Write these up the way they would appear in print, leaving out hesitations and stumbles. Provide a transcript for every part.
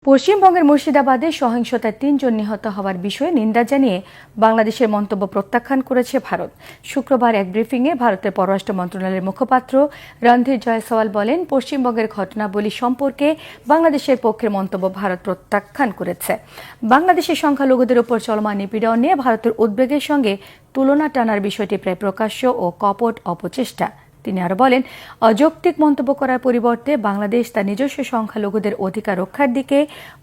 পশ্চিমবঙ্গের মুর্শিদাবাদে সহিংসতায় ৩ জন নিহত হওয়ার বিষয়ে নিন্দা জানিয়ে বাংলাদেশের মন্তব্য প্রত্যাখ্যান করেছে ভারত। শুক্রবার এক ব্রিফিংয়ে ভারতের পররাষ্ট্র মন্ত্রণালয়ের মুখপাত্র রণধীর জয়সওয়াল বলেন, পশ্চিমবঙ্গের ঘটনাবলী সম্পর্কে বাংলাদেশের পক্ষের মন্তব্য ভারত প্রত্যাখ্যান করেছে। বাংলাদেশের সংখ্যালঘুদের উপর চলমান নিপীড়ন নিয়ে ভারতের উদ্বেগের সঙ্গে তুলনা টানার বিষয়টি প্রায় প্রকাশ্য ও কপট অপচেষ্টা। তিনি আরো বলেন, অযৌক্তিক মন্তব্য করার পরিবর্তে বাংলাদেশ তার নিজস্ব সংখ্যালঘুদের অধিকার রক্ষার দিকে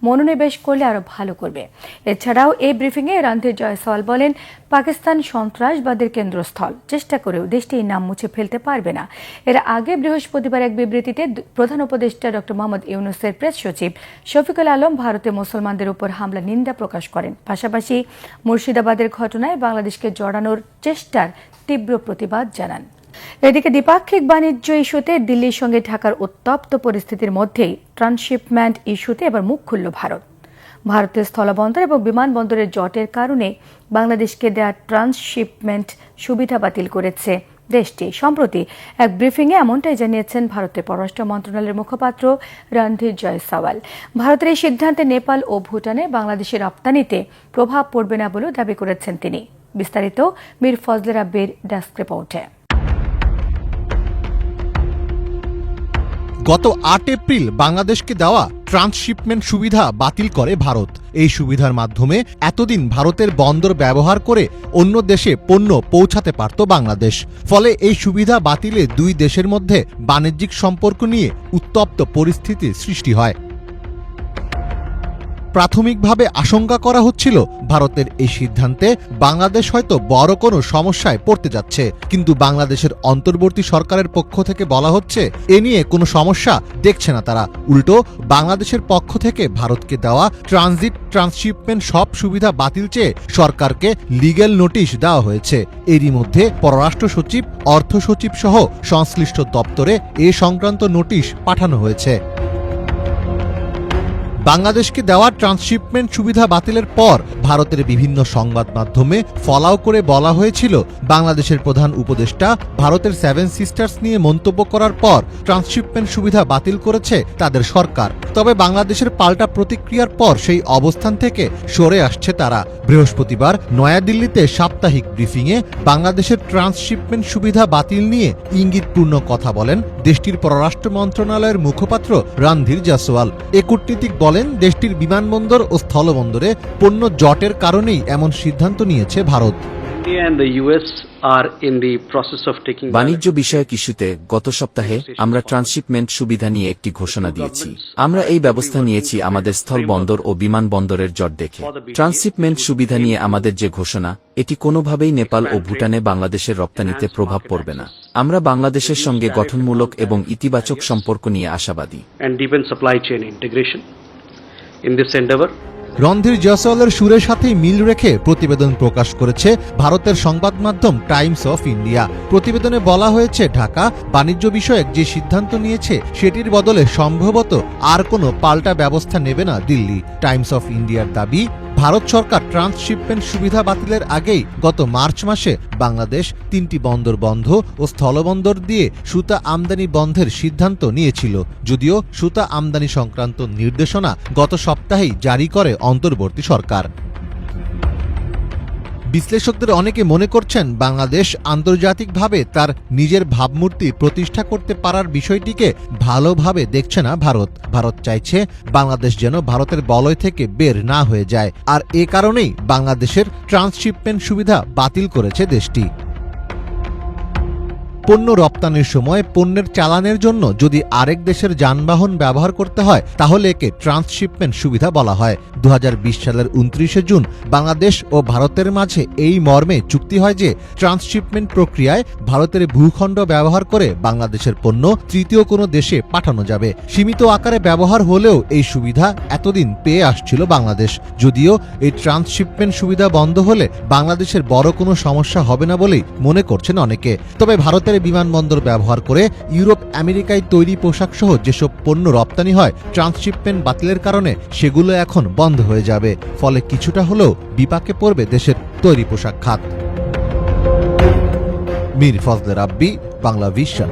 মনোনিবেশ করলে আরো ভালো করবে। এছাড়াও এই ব্রিফিংয়ে রণধীর জয়সওয়াল বলেন, পাকিস্তান সন্ত্রাসবাদের কেন্দ্রস্থল, চেষ্টা করেও দেশটি এই নাম মুছে ফেলতে পারবে না। এর আগে বৃহস্পতিবার এক বিবৃতিতে প্রধান উপদেষ্টা ডক্টর মোহাম্মদ ইউনূসের প্রেস সচিব শফিকুল আলম ভারতে মুসলমানদের উপর হামলা নিন্দা প্রকাশ করেন। পাশাপাশি মুর্শিদাবাদের ঘটনায় বাংলাদেশকে জড়ানোর চেষ্টার তীব্র প্রতিবাদ জানান। এদিকে দ্বিপাক্ষিক বাণিজ্য ইস্যুতে দিল্লির সঙ্গে ঢাকার উত্তপ্ত পরিস্থিতির মধ্যেই ট্রান্সশিপমেন্ট ইস্যুতে এবার মুখ খুলল ভারত। ভারতের স্থলবন্দর এবং বিমানবন্দরের জটের কারণে বাংলাদেশকে দেওয়া ট্রান্সশিপমেন্ট সুবিধা বাতিল করেছে দেশটি। সম্প্রতি এক ব্রিফিংয়ে এমনটাই জানিয়েছেন ভারতের পররাষ্ট্র মন্ত্রণালয়ের মুখপাত্র রণধীর জয়সওয়াল। ভারতের এই সিদ্ধান্তে নেপাল ও ভুটানে বাংলাদেশের রপ্তানিতে প্রভাব পড়বে না বলেও দাবি করেছেন তিনি। বিস্তারিত মীর ফজলে রাব্বির ডেস্ক রিপোর্টে। গত ৮ এপ্রিল বাংলাদেশকে দেওয়া ট্রান্সশিপমেন্ট সুবিধা বাতিল করে ভারত। এই সুবিধার মাধ্যমে এতদিন ভারতের বন্দর ব্যবহার করে অন্য দেশে পণ্য পৌঁছাতে পারত বাংলাদেশ। ফলে এই সুবিধা বাতিলে দুই দেশের মধ্যে বাণিজ্যিক সম্পর্ক নিয়ে উত্তপ্ত পরিস্থিতির সৃষ্টি হয়। প্রাথমিকভাবে আশঙ্কা করা হচ্ছিল ভারতের এই সিদ্ধান্তে বাংলাদেশ হয়তো বড় কোনো সমস্যায় পড়তে যাচ্ছে, কিন্তু বাংলাদেশের অন্তর্বর্তী সরকারের পক্ষ থেকে বলা হচ্ছে এ নিয়ে কোনো সমস্যা দেখছে না তারা। উল্টো বাংলাদেশের পক্ষ থেকে ভারতকে দেওয়া ট্রানজিট ট্রান্সশিপমেন্ট সব সুবিধা বাতিল চেয়ে সরকারকে লিগ্যাল নোটিশ দেওয়া হয়েছে। এরই মধ্যে পররাষ্ট্র সচিব, অর্থ সচিব সহ সংশ্লিষ্ট দপ্তরে এ সংক্রান্ত নোটিশ পাঠানো হয়েছে। বাংলাদেশকে দেওয়া ট্রান্সশিপমেন্ট সুবিধা বাতিলের পর ভারতের বিভিন্ন সংবাদ মাধ্যমে ফলাও করে বলা হয়েছিল, বাংলাদেশের প্রধান উপদেষ্টা ভারতের 7 সিস্টার্স নিয়ে মন্তব্য করার পর ট্রান্সশিপমেন্ট সুবিধা বাতিল করেছে তাদের সরকার। তবে বাংলাদেশের পাল্টা প্রতিক্রিয়ার পর সেই অবস্থান থেকে সরে আসছে তারা। বৃহস্পতিবার নয়াদিল্লিতে সাপ্তাহিক ব্রিফিংয়ে বাংলাদেশের ট্রান্সশিপমেন্ট সুবিধা বাতিল নিয়ে ইঙ্গিতপূর্ণ কথা বলেন দেশটির পররাষ্ট্র মন্ত্রণালয়ের মুখপাত্র রণধীর জয়সওয়াল। এ কূটনীতিক বলেন, দেশটির বিমানবন্দর ও স্থলবন্দরে পণ্য জটের কারণেই এমন সিদ্ধান্ত নিয়েছে ভারত। বাণিজ্য বিষয়ক ইস্যুতে গত সপ্তাহে আমরা ট্রান্সশিপমেন্ট সুবিধা নিয়ে একটি ঘোষণা দিয়েছি। আমরা এই ব্যবস্থা নিয়েছি আমাদের স্থলবন্দর ও বিমানবন্দরের জট দেখে। ট্রান্সশিপমেন্ট সুবিধা নিয়ে আমাদের যে ঘোষণা, এটি কোনোভাবেই নেপাল ও ভুটানে বাংলাদেশের রপ্তানিতে প্রভাব পড়বে না। আমরা বাংলাদেশের সঙ্গে গঠনমূলক এবং ইতিবাচক সম্পর্ক নিয়ে আশাবাদী। রণধীর জয়সওয়ালের সুরের সাথেই মিল রেখে প্রতিবেদন প্রকাশ করেছে ভারতের সংবাদ মাধ্যম টাইমস অফ ইন্ডিয়া। প্রতিবেদনে বলা হয়েছে, ঢাকা বাণিজ্য বিষয়ক যে সিদ্ধান্ত নিয়েছে সেটির বদলে সম্ভবত আর কোনো পাল্টা ব্যবস্থা নেবে না দিল্লি। টাইমস অফ ইন্ডিয়ার দাবি, ভারত সরকার ট্রান্সশিপমেন্ট সুবিধা বাতিলের আগেই গত মার্চ মাসে বাংলাদেশ 3টি বন্দর বন্ধ ও স্থলবন্দর দিয়ে সুতা আমদানি বন্ধের সিদ্ধান্ত নিয়েছিল। যদিও সুতা আমদানি সংক্রান্ত নির্দেশনা গত সপ্তাহেই জারি করে অন্তর্বর্তী সরকার। বিশ্লেষকদের অনেকে মনে করছেন, বাংলাদেশ আন্তর্জাতিকভাবে তার নিজের ভাবমূর্তি প্রতিষ্ঠা করতে পারার বিষয়টিকে ভালোভাবে দেখছে না ভারত। ভারত চাইছে বাংলাদেশ যেন ভারতের বলয় থেকে বের না হয়ে যায়, আর এ কারণেই বাংলাদেশের ট্রান্সশিপমেন্ট সুবিধা বাতিল করেছে দেশটি। পণ্য রপ্তানির সময় পণ্যের চালানের জন্য যদি আরেক দেশের যানবাহন ব্যবহার করতে হয়, তাহলে একে ট্রান্সশিপমেন্ট সুবিধা বলা হয়। 2020 সালের 29শে জুন বাংলাদেশ ও ভারতের মাঝে এই মর্মে চুক্তি হয় যে ট্রান্সশিপমেন্ট প্রক্রিয়ায় ভারতের ভূখণ্ড ব্যবহার করে বাংলাদেশের পণ্য তৃতীয় কোনো দেশে পাঠানো যাবে। সীমিত আকারে ব্যবহার হলেও এই সুবিধা এতদিন পেয়ে আসছিল বাংলাদেশ। যদিও এই ট্রান্সশিপমেন্ট সুবিধা বন্ধ হলে বাংলাদেশের বড় কোনো সমস্যা হবে না বলেই মনে করছেন অনেকে। তবে ভারতের বিমানবন্দর ব্যবহার করে ইউরোপ, আমেরিকায় তৈরি পোশাক সহ যেসব পণ্য রপ্তানি হয়, ট্রান্সশিপমেন্ট বাতিলের কারণে সেগুলো এখন বন্ধ হয়ে যাবে। ফলে কিছুটা হলেও বিপাকে পড়বে দেশের তৈরি পোশাক খাত। মীর ফজলে রাব্বি, বাংলা ভিশন।